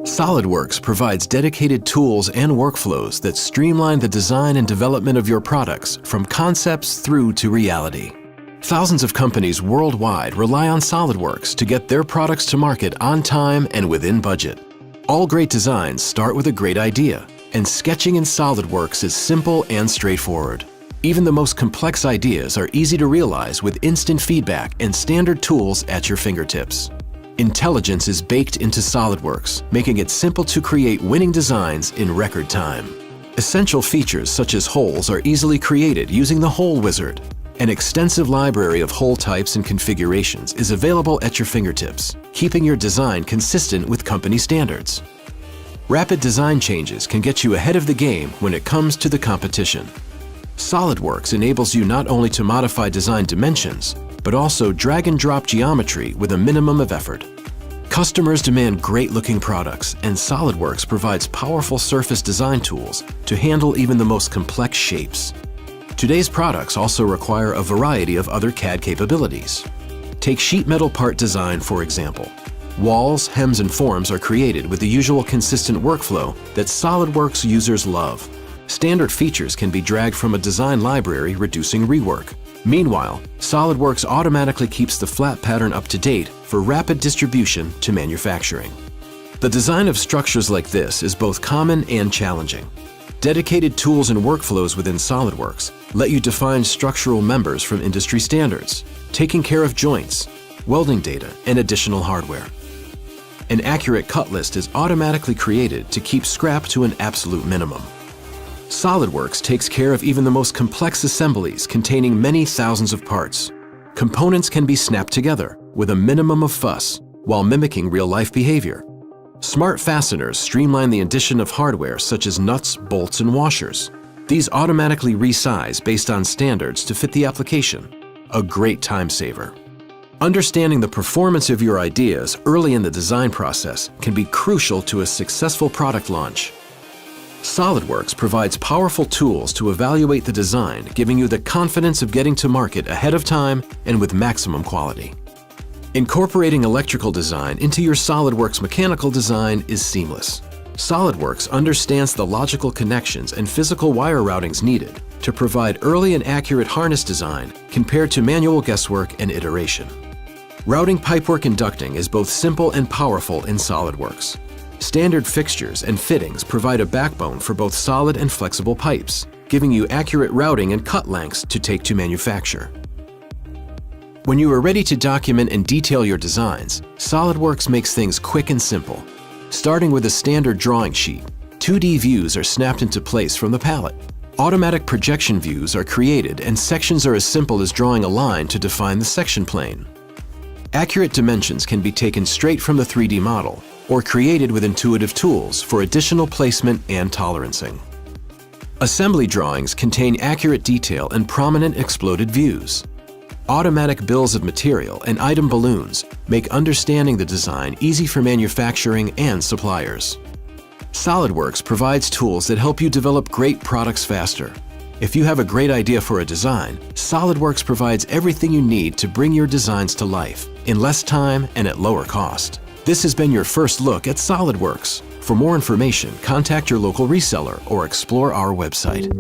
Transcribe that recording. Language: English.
SolidWorks provides dedicated tools and workflows that streamline the design and development of your products from concepts through to reality. Thousands of companies worldwide rely on SolidWorks to get their products to market on time and within budget. All great designs start with a great idea, and sketching in SolidWorks is simple and straightforward. Even the most complex ideas are easy to realize with instant feedback and standard tools at your fingertips. Intelligence is baked into SolidWorks, making it simple to create winning designs in record time. Essential features such as holes are easily created using the Hole Wizard. An extensive library of hole types and configurations is available at your fingertips, keeping your design consistent with company standards. Rapid design changes can get you ahead of the game when it comes to the competition. SolidWorks enables you not only to modify design dimensions, but also drag and drop geometry with a minimum of effort. Customers demand great-looking products, and SolidWorks provides powerful surface design tools to handle even the most complex shapes. Today's products also require a variety of other CAD capabilities. Take sheet metal part design, for example. Walls, hems, and forms are created with the usual consistent workflow that SolidWorks users love. Standard features can be dragged from a design library, reducing rework. Meanwhile, SolidWorks automatically keeps the flat pattern up to date for rapid distribution to manufacturing. The design of structures like this is both common and challenging. Dedicated tools and workflows within SolidWorks let you define structural members from industry standards, taking care of joints, welding data, and additional hardware. An accurate cut list is automatically created to keep scrap to an absolute minimum. SolidWorks takes care of even the most complex assemblies containing many thousands of parts. Components can be snapped together with a minimum of fuss while mimicking real-life behavior. Smart fasteners streamline the addition of hardware such as nuts, bolts, and washers. These automatically resize based on standards to fit the application. A great time saver. Understanding the performance of your ideas early in the design process can be crucial to a successful product launch. SolidWorks provides powerful tools to evaluate the design, giving you the confidence of getting to market ahead of time and with maximum quality. Incorporating electrical design into your SolidWorks mechanical design is seamless. SolidWorks understands the logical connections and physical wire routings needed to provide early and accurate harness design compared to manual guesswork and iteration. Routing pipework and ducting is both simple and powerful in SolidWorks. Standard fixtures and fittings provide a backbone for both solid and flexible pipes, giving you accurate routing and cut lengths to take to manufacture. When you are ready to document and detail your designs, SolidWorks makes things quick and simple. Starting with a standard drawing sheet, 2D views are snapped into place from the palette. Automatic projection views are created, and sections are as simple as drawing a line to define the section plane. Accurate dimensions can be taken straight from the 3D model or created with intuitive tools for additional placement and tolerancing. Assembly drawings contain accurate detail and prominent exploded views. Automatic bills of material and item balloons make understanding the design easy for manufacturing and suppliers. SolidWorks provides tools that help you develop great products faster. If you have a great idea for a design, SolidWorks provides everything you need to bring your designs to life in less time and at lower cost. This has been your first look at SolidWorks. For more information, contact your local reseller or explore our website.